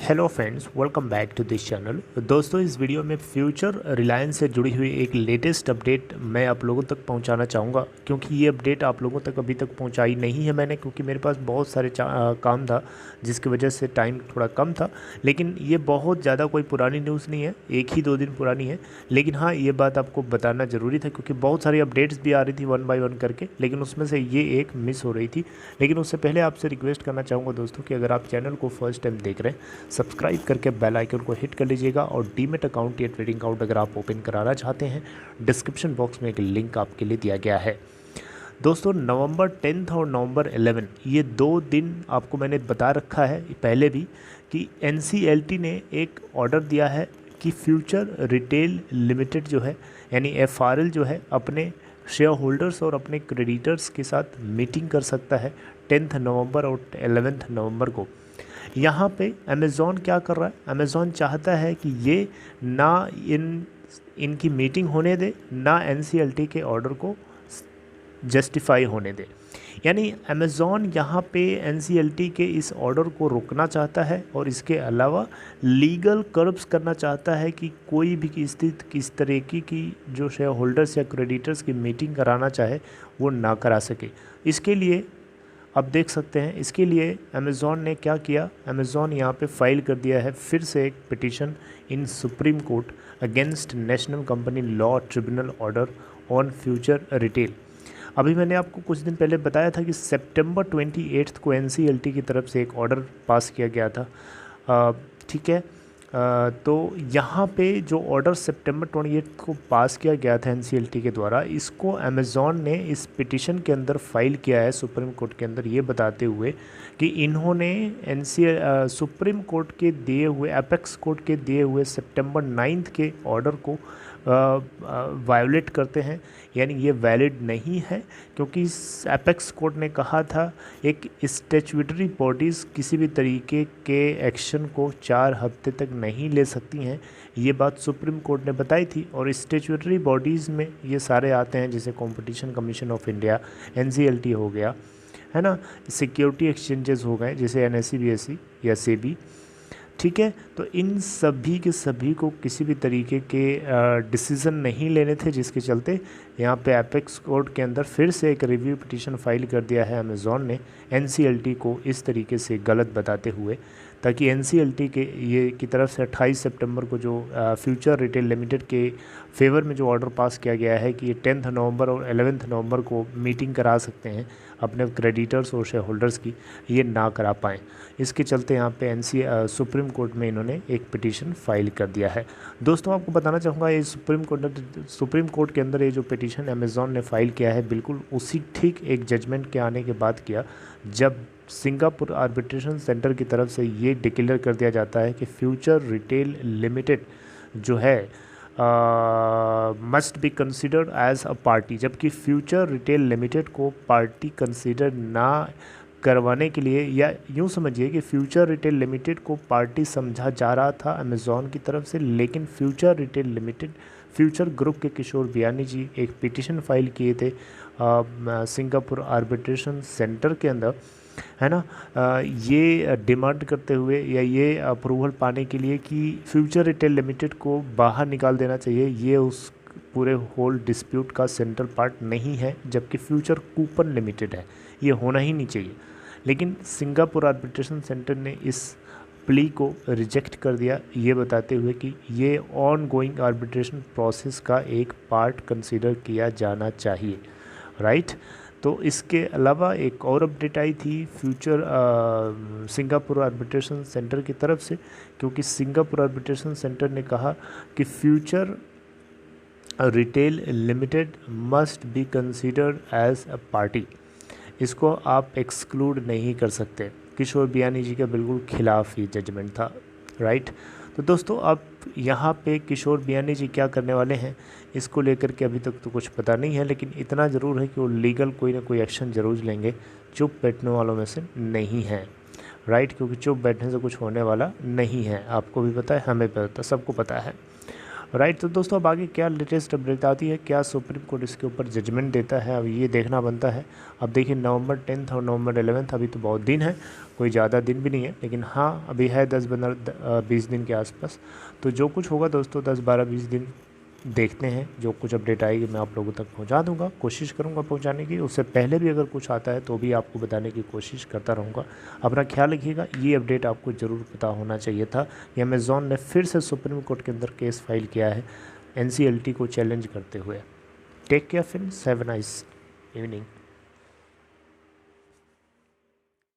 Hello friends, welcome back to this channel. दोस्तों, इस video में फ्यूचर रिलायंस से जुड़ी हुई एक लेटेस्ट अपडेट मैं आप लोगों तक पहुंचाना चाहूँगा, क्योंकि ये अपडेट आप लोगों तक अभी तक पहुंचाई नहीं है मैंने, क्योंकि मेरे पास बहुत सारे काम था जिसकी वजह से टाइम थोड़ा कम था। लेकिन ये बहुत ज़्यादा कोई पुरानी न्यूज़ नहीं है, एक ही दो दिन पुरानी है। लेकिन हाँ, ये बात आपको बताना ज़रूरी था क्योंकि बहुत सारी अपडेट्स भी आ रही थी वन बाय वन करके, लेकिन उसमें से ये एक मिस हो रही थी। लेकिन उससे पहले आपसे रिक्वेस्ट करना चाहूँगा दोस्तों कि अगर आप चैनल को फर्स्ट टाइम देख रहे हैं, सब्सक्राइब करके बेल आइकन को हिट कर लीजिएगा। और डीमेट अकाउंट या ट्रेडिंग अकाउंट अगर आप ओपन कराना चाहते हैं, डिस्क्रिप्शन बॉक्स में एक लिंक आपके लिए दिया गया है। दोस्तों, नवंबर 10 और नवंबर 11 ये 2 दिन आपको मैंने बता रखा है पहले भी कि एनसीएलटी ने एक ऑर्डर दिया है कि फ्यूचर रिटेल लिमिटेड जो है, यानी एफआरएल जो है, अपने शेयर होल्डर्स और अपने क्रेडिटर्स के साथ मीटिंग कर सकता है 10 नवंबर और 11 नवंबर को। यहाँ पे अमेज़ॉन क्या कर रहा है? अमेज़ॉन चाहता है कि ये ना इनकी मीटिंग होने दे, ना एनसीएलटी के ऑर्डर को जस्टिफाई होने दे। यानी अमेज़ॉन यहाँ पे एनसीएलटी के इस ऑर्डर को रोकना चाहता है और इसके अलावा लीगल कर्ब्स करना चाहता है कि कोई भी स्थिति किस तरीके की जो शेयर होल्डर्स या क्रेडिटर्स की मीटिंग कराना चाहे वो ना करा सके। इसके लिए अब देख सकते हैं, इसके लिए अमेज़ॉन ने क्या किया। अमेज़ॉन यहाँ पे फाइल कर दिया है फिर से एक petition in supreme court against national company law tribunal order on future retail. अभी मैंने आपको कुछ दिन पहले बताया था कि सितंबर 28 को एनसीएलटी की तरफ से एक ऑर्डर पास किया गया था। ठीक है, तो यहाँ पे जो ऑर्डर सितंबर 28 को पास किया गया था एनसीएलटी के द्वारा, इसको अमेज़ॉन ने इस पिटीशन के अंदर फाइल किया है सुप्रीम कोर्ट के अंदर, ये बताते हुए कि इन्होंने सुप्रीम कोर्ट के दिए हुए, एपेक्स कोर्ट के दिए हुए सितंबर 9 के ऑर्डर को वायोलेट करते हैं। यानी ये वैलिड नहीं है, क्योंकि एपेक्स कोर्ट ने कहा था एक स्टैट्यूटरी बॉडीज़ किसी भी तरीके के एक्शन को 4 हफ्ते तक नहीं ले सकती हैं। ये बात सुप्रीम कोर्ट ने बताई थी। और स्टैट्यूटरी बॉडीज़ में ये सारे आते हैं, जैसे competition commission of India, NCLT हो गया, है ना, सिक्योरिटी एक्सचेंजेस हो गए जैसे एनएससी, बीएसई या सेबी। ठीक है, तो इन सभी के सभी को किसी भी तरीके के डिसीज़न नहीं लेने थे, जिसके चलते यहाँ पे एपेक्स कोर्ट के अंदर फिर से एक रिव्यू पिटीशन फाइल कर दिया है अमेज़ॉन ने एनसीएलटी को इस तरीके से गलत बताते हुए, ताकि एनसीएलटी के ये की तरफ से 28 सितंबर को जो फ्यूचर रिटेल लिमिटेड के फेवर में जो ऑर्डर पास किया गया है कि ये 10 नवंबर और 11 नवंबर को मीटिंग करा सकते हैं अपने क्रेडिटर्स और शेयर होल्डर्स की, ये ना करा पाएँ। इसके चलते यहाँ पे सुप्रीम कोर्ट में इन्होंने एक पिटीशन फाइल कर दिया है। दोस्तों, आपको बताना चाहूँगा, ये सुप्रीम कोर्ट के अंदर ये जो पिटीशन अमेज़ॉन ने फाइल किया है, बिल्कुल उसी ठीक एक जजमेंट के आने के बाद किया, जब सिंगापुर आर्बिट्रेशन सेंटर की तरफ से ये डिक्लेयर कर दिया जाता है कि फ्यूचर रिटेल लिमिटेड जो है must be considered as a party, जबकि फ्यूचर रिटेल लिमिटेड को पार्टी कंसिडर ना करवाने के लिए, या यूँ समझिए कि फ्यूचर रिटेल लिमिटेड को पार्टी समझा जा रहा था अमेज़ॉन की तरफ से, लेकिन Future retail Limited, Future Group के किशोर बियानी जी एक पिटीशन फाइल किए थे सिंगापुर आर्बिट्रेशन सेंटर के अंदर, है ना, ये डिमांड करते हुए या ये अप्रूवल पाने के लिए कि फ्यूचर रिटेल लिमिटेड को बाहर निकाल देना चाहिए, ये उस पूरे होल डिस्प्यूट का सेंट्रल पार्ट नहीं है, जबकि फ्यूचर कूपन लिमिटेड है, ये होना ही नहीं चाहिए। लेकिन सिंगापुर आर्बिट्रेशन सेंटर ने इस प्ली को रिजेक्ट कर दिया, ये बताते हुए कि ये ऑन गोइंग आर्बिट्रेशन प्रोसेस का एक पार्ट कंसीडर किया जाना चाहिए, राइट। तो इसके अलावा एक और अपडेट आई थी फ्यूचर सिंगापुर आर्बिट्रेशन सेंटर की तरफ से, क्योंकि सिंगापुर आर्बिट्रेशन सेंटर ने कहा कि future retail limited must be considered as a party, इसको आप एक्सक्लूड नहीं कर सकते। किशोर बियानी जी के बिल्कुल खिलाफ ही जजमेंट था, राइट। तो दोस्तों, अब यहाँ पे किशोर बियानी जी क्या करने वाले हैं इसको लेकर के अभी तक तो कुछ पता नहीं है, लेकिन इतना ज़रूर है कि वो लीगल कोई ना कोई एक्शन ज़रूर लेंगे। चुप बैठने वालों में से नहीं है, राइट, क्योंकि चुप बैठने से कुछ होने वाला नहीं है। आपको भी पता है, हमें पता, सबको पता है। राइट। तो दोस्तों अब आगे क्या लेटेस्ट अपडेट आती है, क्या सुप्रीम कोर्ट इसके ऊपर जजमेंट देता है, अब ये देखना बनता है। अब देखिए नवंबर 10 और नवंबर 11, अभी तो बहुत दिन है, कोई ज़्यादा दिन भी नहीं है, लेकिन हाँ अभी है 10-15-20 दिन के आसपास। तो जो कुछ होगा दोस्तों 10-12-20 दिन देखते हैं, जो कुछ अपडेट आएगी मैं आप लोगों तक पहुंचा दूंगा, कोशिश करूंगा पहुंचाने की। उससे पहले भी अगर कुछ आता है तो भी आपको बताने की कोशिश करता रहूंगा। अपना ख्याल रखिएगा। ये अपडेट आपको ज़रूर पता होना चाहिए था कि अमेज़ॉन ने फिर से सुप्रीम कोर्ट के अंदर केस फाइल किया है NCLT को चैलेंज करते हुए। Take care friends, have a nice evening.